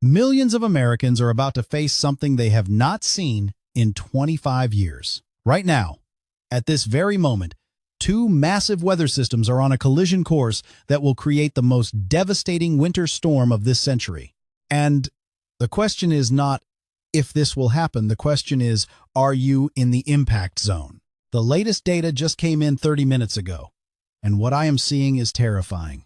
Millions of Americans are about to face something they have not seen in 25 years. Right now, at this very moment, two massive weather systems are on a collision course that will create the most devastating winter storm of this century. And the question is not if this will happen. The question is, are you in the impact zone? The latest data just came in 30 minutes ago, and what I am seeing is terrifying.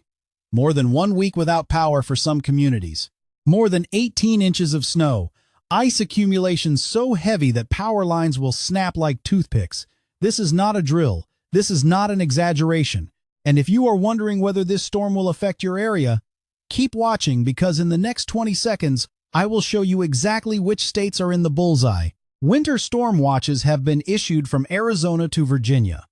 More than 1 week without power for some communities. More than 18 inches of snow. Ice accumulation so heavy that power lines will snap like toothpicks. This is not a drill. This is not an exaggeration. And if you are wondering whether this storm will affect your area, keep watching, because in the next 20 seconds, I will show you exactly which states are in the bullseye. Winter storm watches have been issued from Arizona to Virginia.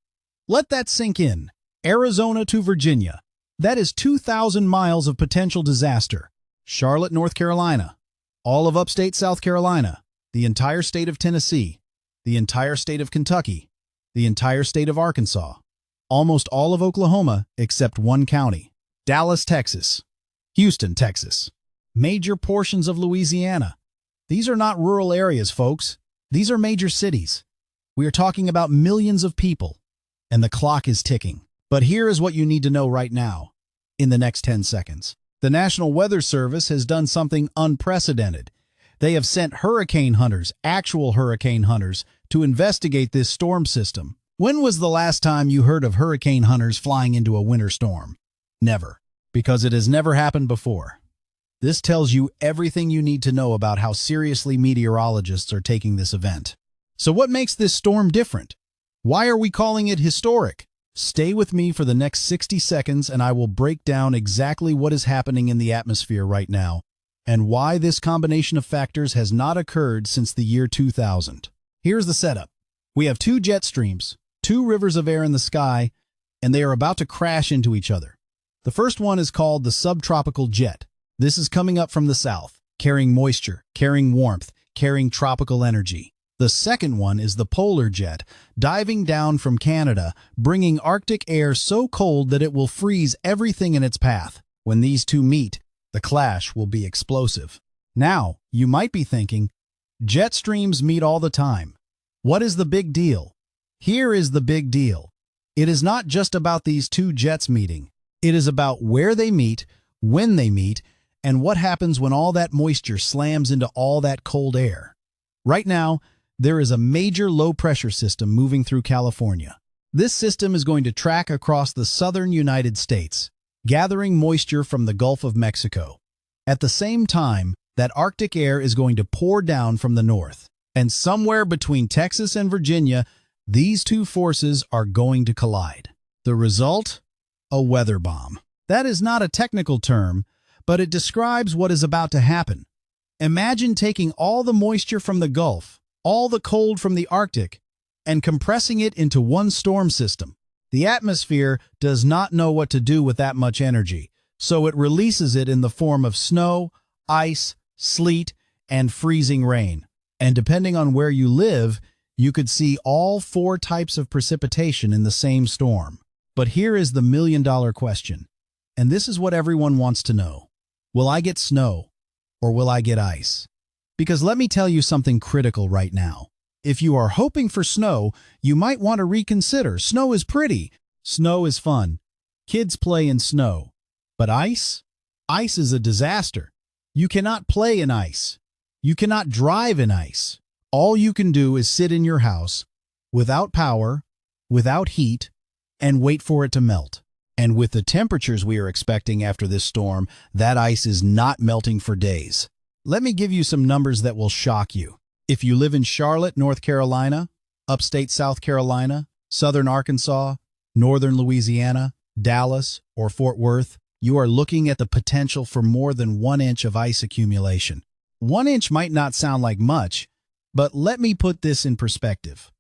Let that sink in. Arizona to Virginia. That is 2,000 miles of potential disaster. Charlotte, North Carolina. All of upstate South Carolina. The entire state of Tennessee. The entire state of Kentucky. The entire state of Arkansas. Almost all of Oklahoma except one county. Dallas, Texas. Houston, Texas. Major portions of Louisiana. These are not rural areas, folks. These are major cities. We are talking about millions of people, and the clock is ticking. But here is what you need to know right now, in the next 10 seconds. The National Weather Service has done something unprecedented. They have sent hurricane hunters, actual hurricane hunters, to investigate this storm system. When was the last time you heard of hurricane hunters flying into a winter storm? Never, because it has never happened before. This tells you everything you need to know about how seriously meteorologists are taking this event. So what makes this storm different? Why are we calling it historic? Stay with me for the next 60 seconds and I will break down exactly what is happening in the atmosphere right now and why this combination of factors has not occurred since the year 2000. Here's the setup. We have two jet streams, two rivers of air in the sky, and they are about to crash into each other. The first one is called the subtropical jet. This is coming up from the south, carrying moisture, carrying warmth, carrying tropical energy. The second one is the polar jet, diving down from Canada, bringing Arctic air so cold that it will freeze everything in its path. When these two meet, the clash will be explosive. Now, you might be thinking, jet streams meet all the time. What is the big deal? Here is the big deal. It is not just about these two jets meeting. It is about where they meet, when they meet, and what happens when all that moisture slams into all that cold air. Right now, there is a major low-pressure system moving through California. This system is going to track across the southern United States, gathering moisture from the Gulf of Mexico. At the same time, that Arctic air is going to pour down from the north. And somewhere between Texas and Virginia, these two forces are going to collide. The result? A weather bomb. That is not a technical term, but it describes what is about to happen. Imagine taking all the moisture from the Gulf, all the cold from the Arctic, and compressing it into one storm system. The atmosphere does not know what to do with that much energy, so it releases it in the form of snow, ice, sleet, and freezing rain. And depending on where you live, you could see all four types of precipitation in the same storm. But here is the million-dollar question, and this is what everyone wants to know. Will I get snow, or will I get ice? Because let me tell you something critical right now. If you are hoping for snow, you might want to reconsider. Snow is pretty. Snow is fun. Kids play in snow. But ice? Ice is a disaster. You cannot play in ice. You cannot drive in ice. All you can do is sit in your house, without power, without heat, and wait for it to melt. And with the temperatures we are expecting after this storm, that ice is not melting for days. Let me give you some numbers that will shock you. If you live in Charlotte, North Carolina, upstate South Carolina, southern Arkansas, northern Louisiana, Dallas, or Fort Worth, you are looking at the potential for more than 1 inch of ice accumulation. 1 inch might not sound like much, but let me put this in perspective.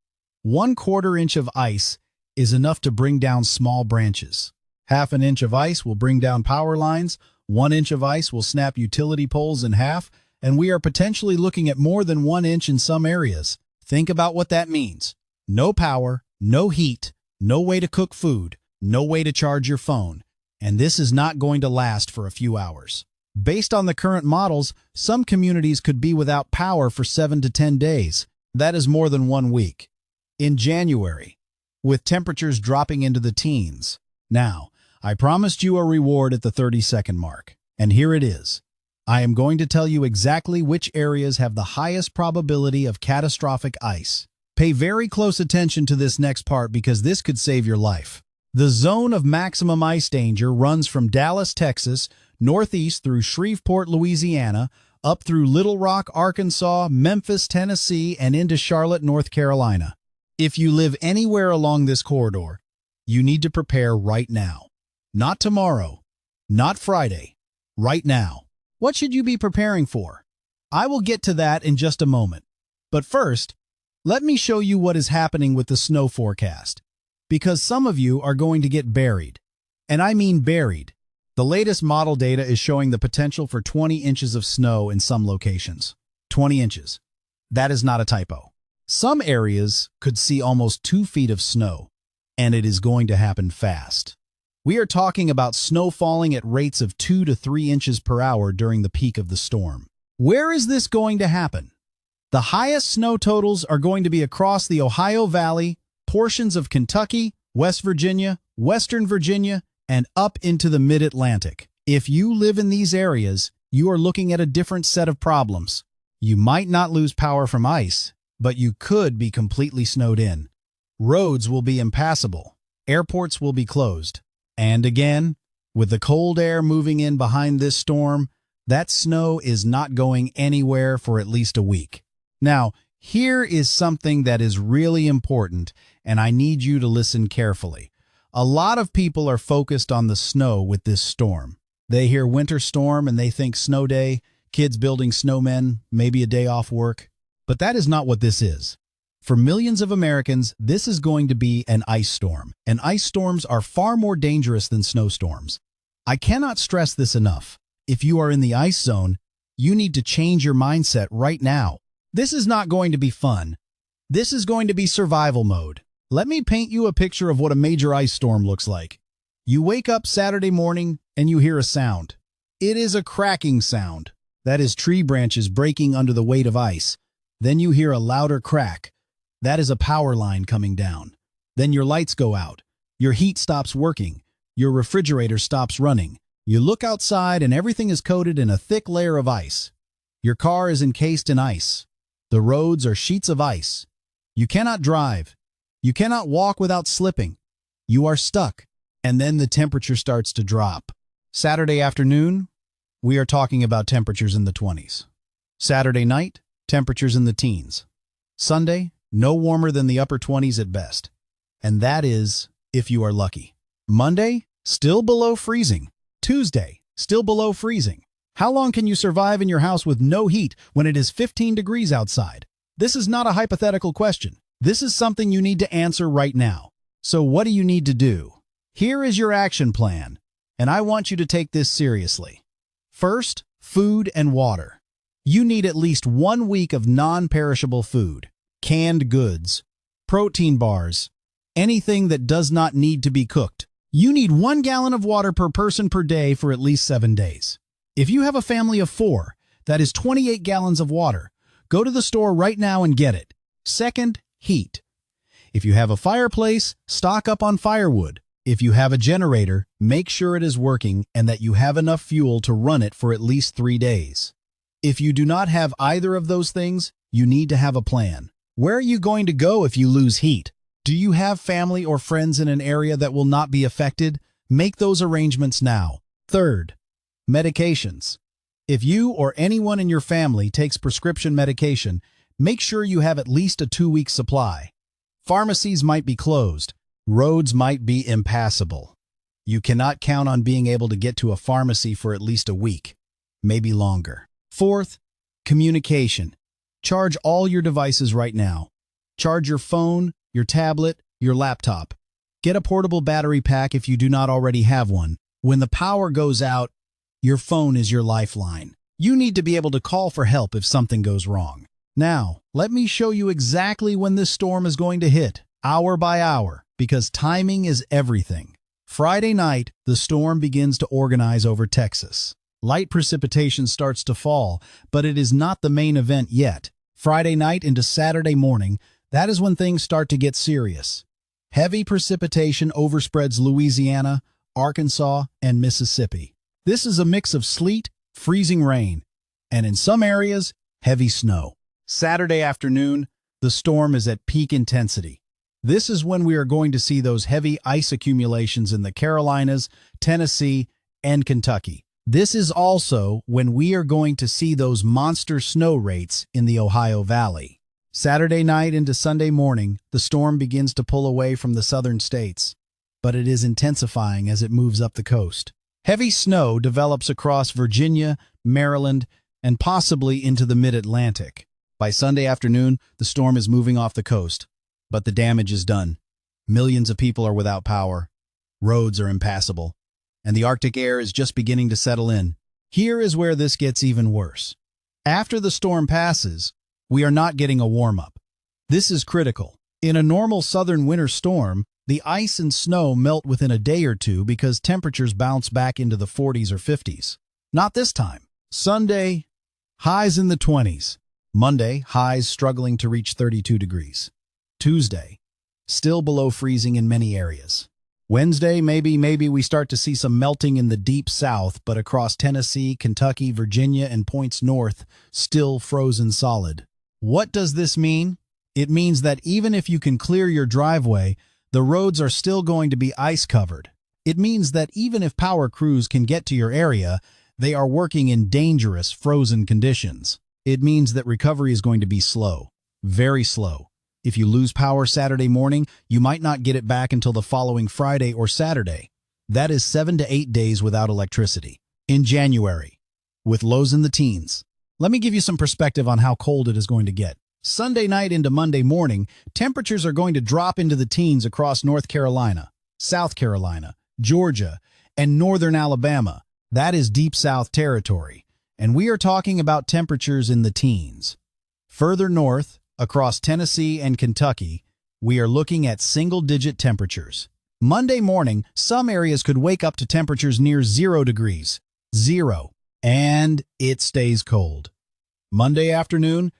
1/4 inch of ice is enough to bring down small branches. 1/2 inch of ice will bring down power lines, 1 inch of ice will snap utility poles in half, and we are potentially looking at more than 1 inch in some areas. Think about what that means. No power, no heat, no way to cook food, no way to charge your phone, and this is not going to last for a few hours. Based on the current models, some communities could be without power for 7 to 10 days. That is more than 1 week. In January, with temperatures dropping into the teens. Now, I promised you a reward at the 30-second mark, and here it is. I am going to tell you exactly which areas have the highest probability of catastrophic ice. Pay very close attention to this next part because this could save your life. The zone of maximum ice danger runs from Dallas, Texas, northeast through Shreveport, Louisiana, up through Little Rock, Arkansas, Memphis, Tennessee, and into Charlotte, North Carolina. If you live anywhere along this corridor, you need to prepare right now. Not tomorrow, not Friday, right now. What should you be preparing for? I will get to that in just a moment. But first, let me show you what is happening with the snow forecast. Because some of you are going to get buried. And I mean buried. The latest model data is showing the potential for 20 inches of snow in some locations. 20 inches. That is not a typo. Some areas could see almost 2 feet of snow, and it is going to happen fast. We are talking about snow falling at rates of 2 to 3 inches per hour during the peak of the storm. Where is this going to happen? The highest snow totals are going to be across the Ohio Valley, portions of Kentucky, West Virginia, Western Virginia, and up into the Mid-Atlantic. If you live in these areas, you are looking at a different set of problems. You might not lose power from ice, but you could be completely snowed in. Roads will be impassable. Airports will be closed. And again, with the cold air moving in behind this storm, that snow is not going anywhere for at least a week. Now, here is something that is really important, and I need you to listen carefully. A lot of people are focused on the snow with this storm. They hear winter storm and they think snow day, kids building snowmen, maybe a day off work. But that is not what this is. For millions of Americans, this is going to be an ice storm, and ice storms are far more dangerous than snowstorms. I cannot stress this enough. If you are in the ice zone, you need to change your mindset right now. This is not going to be fun. This is going to be survival mode. Let me paint you a picture of what a major ice storm looks like. You wake up Saturday morning and you hear a sound. It is a cracking sound. That is tree branches breaking under the weight of ice. Then you hear a louder crack. That is a power line coming down. Then your lights go out. Your heat stops working. Your refrigerator stops running. You look outside and everything is coated in a thick layer of ice. Your car is encased in ice. The roads are sheets of ice. You cannot drive. You cannot walk without slipping. You are stuck. And then the temperature starts to drop. Saturday afternoon, we are talking about temperatures in the 20s. Saturday night, temperatures in the teens. Sunday, no warmer than the upper 20s at best. And that is if you are lucky. Monday, still below freezing. Tuesday, still below freezing. How long can you survive in your house with no heat when it is 15 degrees outside? This is not a hypothetical question. This is something you need to answer right now. So what do you need to do? Here is your action plan, and I want you to take this seriously. First, food and water. You need at least 1 week of non-perishable food, canned goods, protein bars, anything that does not need to be cooked. You need 1 gallon of water per person per day for at least 7 days. If you have a family of 4, that is 28 gallons of water. Go to the store right now and get it. Second, heat. If you have a fireplace, stock up on firewood. If you have a generator, make sure it is working and that you have enough fuel to run it for at least 3 days. If you do not have either of those things, you need to have a plan. Where are you going to go if you lose heat? Do you have family or friends in an area that will not be affected? Make those arrangements now. Third, medications. If you or anyone in your family takes prescription medication, make sure you have at least a 2-week supply. Pharmacies might be closed. Roads might be impassable. You cannot count on being able to get to a pharmacy for at least a week, maybe longer. Fourth, communication. Charge all your devices right now. Charge your phone, your tablet, your laptop. Get a portable battery pack if you do not already have one. When the power goes out, your phone is your lifeline. You need to be able to call for help if something goes wrong. Now, let me show you exactly when this storm is going to hit, hour by hour, because timing is everything. Friday night, the storm begins to organize over Texas. Light precipitation starts to fall, but it is not the main event yet. Friday night into Saturday morning, that is when things start to get serious. Heavy precipitation overspreads Louisiana, Arkansas, and Mississippi. This is a mix of sleet, freezing rain, and in some areas, heavy snow. Saturday afternoon, the storm is at peak intensity. This is when we are going to see those heavy ice accumulations in the Carolinas, Tennessee, and Kentucky. This is also when we are going to see those monster snow rates in the Ohio Valley. Saturday night into Sunday morning, the storm begins to pull away from the southern states, but it is intensifying as it moves up the coast. Heavy snow develops across Virginia, Maryland, and possibly into the mid-Atlantic. By Sunday afternoon, the storm is moving off the coast, but the damage is done. Millions of people are without power. Roads are impassable, and the Arctic air is just beginning to settle in. Here is where this gets even worse. After the storm passes, we are not getting a warm-up. This is critical. In a normal southern winter storm, the ice and snow melt within a day or two because temperatures bounce back into the 40s or 50s. Not this time. Sunday, highs in the 20s. Monday, highs struggling to reach 32 degrees. Tuesday, still below freezing in many areas. Wednesday, maybe we start to see some melting in the deep south, but across Tennessee, Kentucky, Virginia, and points north, still frozen solid. What does this mean? It means that even if you can clear your driveway, the roads are still going to be ice-covered. It means that even if power crews can get to your area, they are working in dangerous, frozen conditions. It means that recovery is going to be slow, very slow. If you lose power Saturday morning, you might not get it back until the following Friday or Saturday. That is 7 to 8 days without electricity. In January, with lows in the teens. Let me give you some perspective on how cold it is going to get. Sunday night into Monday morning, temperatures are going to drop into the teens across North Carolina, South Carolina, Georgia, and northern Alabama. That is deep south territory. And we are talking about temperatures in the teens. Further north, across Tennessee and Kentucky, we are looking at single-digit temperatures. Monday morning, some areas could wake up to temperatures near 0 degrees. 0. And it stays cold. Monday afternoon,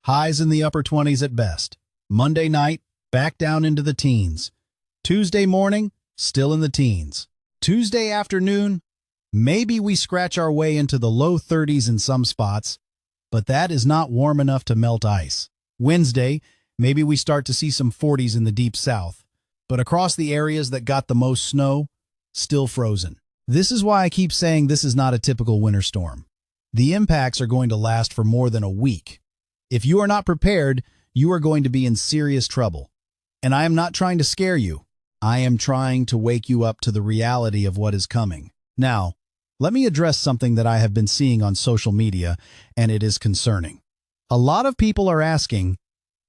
highs in the upper 20s at best. Monday night, back down into the teens. Tuesday morning, still in the teens. Tuesday afternoon, maybe we scratch our way into the low 30s in some spots, but that is not warm enough to melt ice. Wednesday, maybe we start to see some 40s in the deep south, but across the areas that got the most snow, still frozen. This is why I keep saying this is not a typical winter storm. The impacts are going to last for more than a week. If you are not prepared, you are going to be in serious trouble. And I am not trying to scare you. I am trying to wake you up to the reality of what is coming. Now, let me address something that I have been seeing on social media, and it is concerning. A lot of people are asking,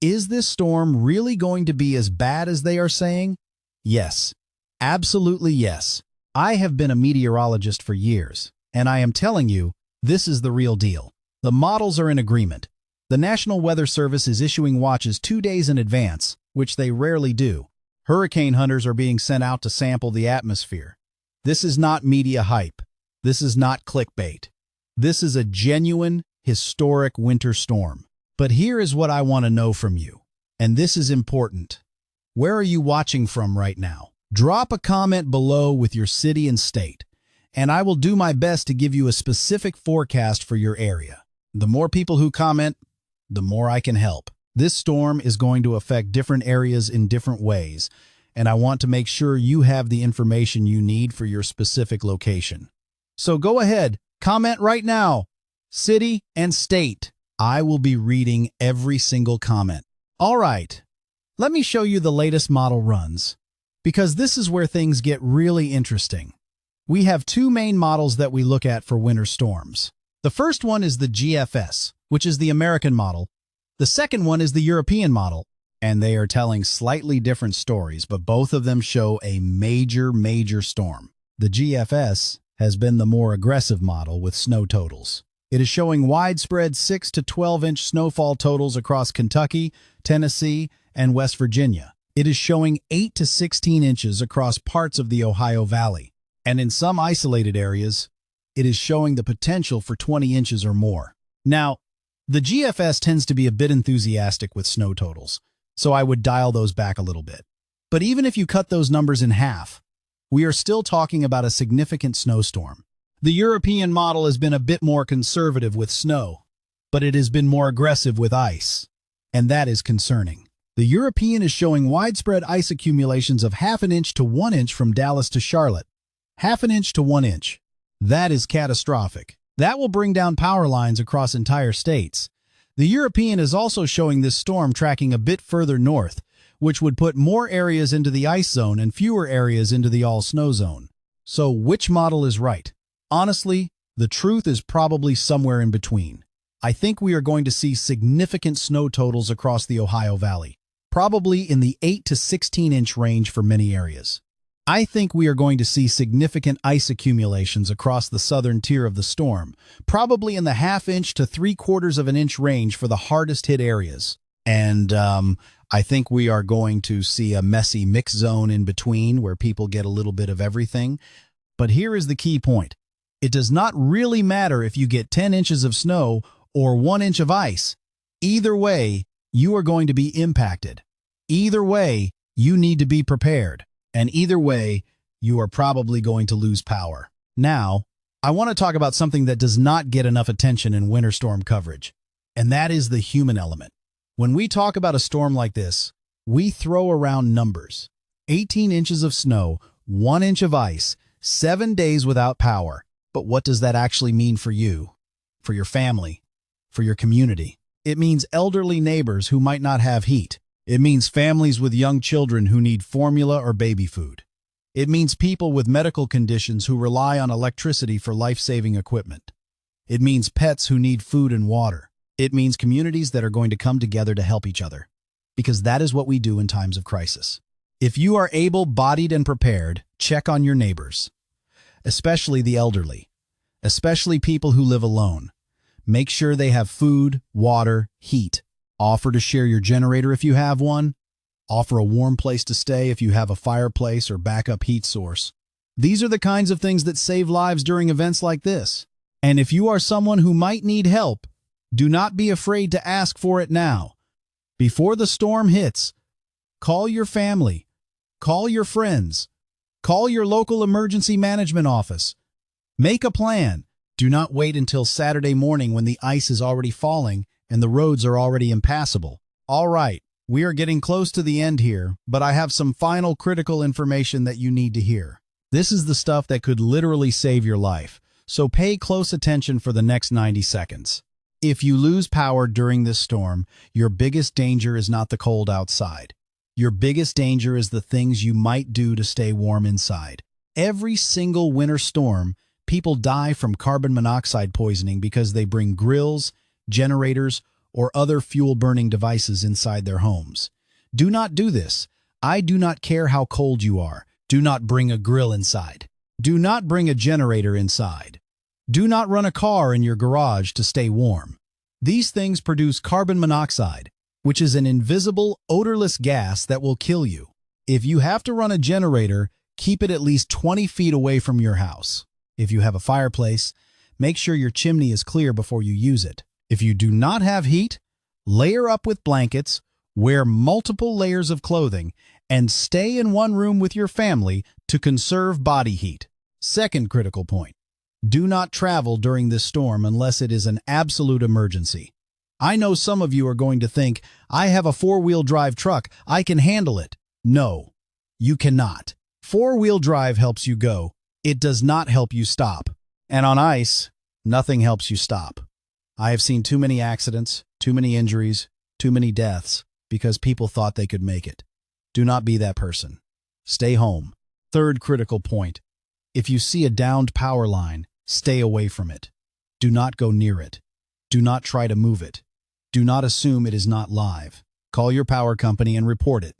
is this storm really going to be as bad as they are saying? Yes, absolutely yes. I have been a meteorologist for years, and I am telling you, this is the real deal. The models are in agreement. The National Weather Service is issuing watches 2 days in advance, which they rarely do. Hurricane hunters are being sent out to sample the atmosphere. This is not media hype. This is not clickbait. This is a genuine, historic winter storm. But here is what I want to know from you, and this is important. Where are you watching from right now? Drop a comment below with your city and state, and I will do my best to give you a specific forecast for your area. The more people who comment, the more I can help. This storm is going to affect different areas in different ways, and I want to make sure you have the information you need for your specific location. So go ahead, comment right now. City and state. I will be reading every single comment. All right, let me show you the latest model runs, because this is where things get really interesting. We have 2 main models that we look at for winter storms. The first one is the GFS, which is the American model. The second one is the European model, and they are telling slightly different stories, but both of them show a major storm. The GFS has been the more aggressive model with snow totals. It is showing widespread 6 to 12-inch snowfall totals across Kentucky, Tennessee, and West Virginia. It is showing 8 to 16 inches across parts of the Ohio Valley. And in some isolated areas, it is showing the potential for 20 inches or more. Now, the GFS tends to be a bit enthusiastic with snow totals, so I would dial those back a little bit. But even if you cut those numbers in half, we are still talking about a significant snowstorm. The European model has been a bit more conservative with snow, but it has been more aggressive with ice, and that is concerning. The European is showing widespread ice accumulations of half an inch to 1 inch from Dallas to Charlotte. Half an inch to 1 inch. That is catastrophic. That will bring down power lines across entire states. The European is also showing this storm tracking a bit further north, which would put more areas into the ice zone and fewer areas into the all-snow zone. So which model is right? Honestly, the truth is probably somewhere in between. I think we are going to see significant snow totals across the Ohio Valley, probably in the 8 to 16-inch range for many areas. I think we are going to see significant ice accumulations across the southern tier of the storm, probably in the half-inch to 3/4 of an inch range for the hardest-hit areas. And I think we are going to see a messy mix zone in between where people get a little bit of everything. But here is the key point. It does not really matter if you get 10 inches of snow or 1 inch of ice. Either way, you are going to be impacted. Either way, you need to be prepared. And either way, you are probably going to lose power. Now, I want to talk about something that does not get enough attention in winter storm coverage, and that is the human element. When we talk about a storm like this, we throw around numbers. 18 inches of snow, 1 inch of ice, 7 days without power. But what does that actually mean for you, for your family, for your community? It means elderly neighbors who might not have heat. It means families with young children who need formula or baby food. It means people with medical conditions who rely on electricity for life-saving equipment. It means pets who need food and water. It means communities that are going to come together to help each other, because that is what we do in times of crisis. If you are able-bodied and prepared, check on your neighbors, especially the elderly, especially people who live alone. Make sure they have food, water, heat. Offer to share your generator if you have one. Offer a warm place to stay if you have a fireplace or backup heat source. These are the kinds of things that save lives during events like this. And if you are someone who might need help, do not be afraid to ask for it now. Before the storm hits, call your family, call your friends, call your local emergency management office. Make a plan. Do not wait until Saturday morning when the ice is already falling and the roads are already impassable. All right, we are getting close to the end here, but I have some final critical information that you need to hear. This is the stuff that could literally save your life, so pay close attention for the next 90 seconds. If you lose power during this storm, your biggest danger is not the cold outside. Your biggest danger is the things you might do to stay warm inside. Every single winter storm, people die from carbon monoxide poisoning because they bring grills, generators, or other fuel-burning devices inside their homes. Do not do this. I do not care how cold you are. Do not bring a grill inside. Do not bring a generator inside. Do not run a car in your garage to stay warm. These things produce carbon monoxide, which is an invisible, odorless gas that will kill you. If you have to run a generator, keep it at least 20 feet away from your house. If you have a fireplace, make sure your chimney is clear before you use it. If you do not have heat, layer up with blankets, wear multiple layers of clothing, and stay in one room with your family to conserve body heat. Second critical point. Do not travel during this storm unless it is an absolute emergency. I know some of you are going to think, I have a 4-wheel drive truck, I can handle it. No, you cannot. 4-wheel drive helps you go. It does not help you stop. And on ice, nothing helps you stop. I have seen too many accidents, too many injuries, too many deaths because people thought they could make it. Do not be that person. Stay home. Third critical point. If you see a downed power line, stay away from it. Do not go near it. Do not try to move it. Do not assume it is not live. Call your power company and report it.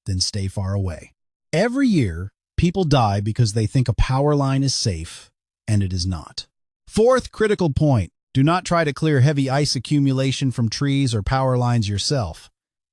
Then stay far away. Every year, people die because they think a power line is safe, and it is not. Fourth critical point. Do not try to clear heavy ice accumulation from trees or power lines yourself.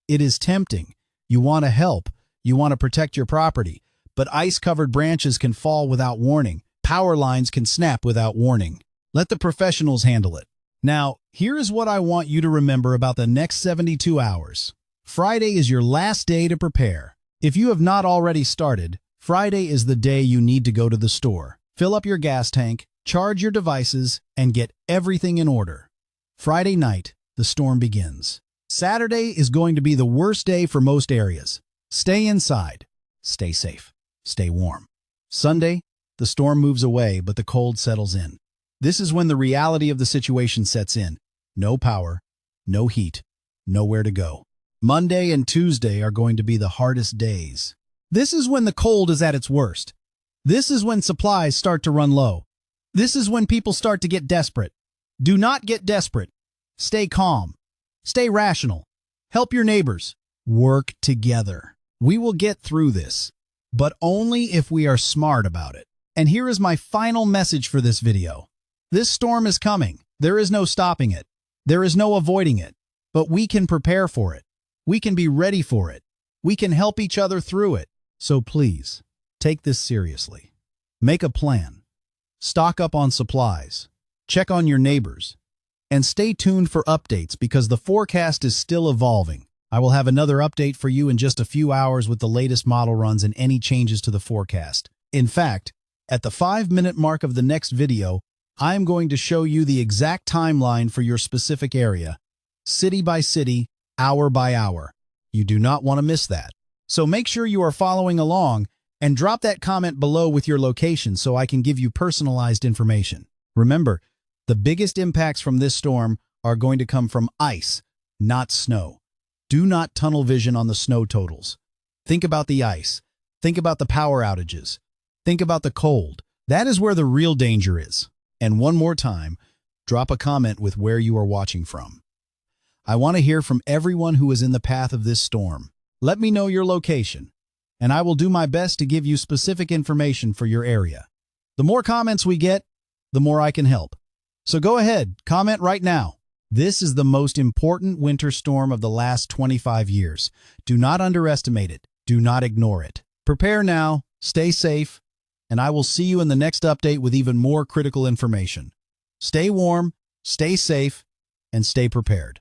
It is tempting. You want to help. You want to protect your property. But ice-covered branches can fall without warning. power lines can snap without warning. Let the professionals handle it. Now, here is what I want you to remember about the next 72 hours. Friday is your last day to prepare. If you have not already started, Friday is the day you need to go to the store. Fill up your gas tank, charge your devices, and get everything in order. Friday night, the storm begins. Saturday is going to be the worst day for most areas. Stay inside. Stay safe. Stay warm. Sunday, the storm moves away, but the cold settles in. This is when the reality of the situation sets in. No power, no heat, nowhere to go. Monday and Tuesday are going to be the hardest days. This is when the cold is at its worst. This is when supplies start to run low. This is when people start to get desperate. Do not get desperate. Stay calm. Stay rational. Help your neighbors. Work together. We will get through this, but only if we are smart about it. And here is my final message for this video. This storm is coming. There is no stopping it. There is no avoiding it. But we can prepare for it. We can be ready for it. We can help each other through it. So please, take this seriously. Make a plan. Stock up on supplies. Check on your neighbors. And stay tuned for updates because the forecast is still evolving. I will have another update for you in just a few hours with the latest model runs and any changes to the forecast. In fact, at the 5-minute mark of the next video, I am going to show you the exact timeline for your specific area, city by city, hour by hour. You do not want to miss that. So make sure you are following along and drop that comment below with your location so I can give you personalized information. Remember, the biggest impacts from this storm are going to come from ice, not snow. Do not tunnel vision on the snow totals. Think about the ice. Think about the power outages. Think about the cold. That is where the real danger is. And one more time, drop a comment with where you are watching from. I want to hear from everyone who is in the path of this storm. Let me know your location, and I will do my best to give you specific information for your area. The more comments we get, the more I can help. So go ahead, comment right now. This is the most important winter storm of the last 25 years. Do not underestimate it. Do not ignore it. Prepare now, stay safe, and I will see you in the next update with even more critical information. Stay warm, stay safe, and stay prepared.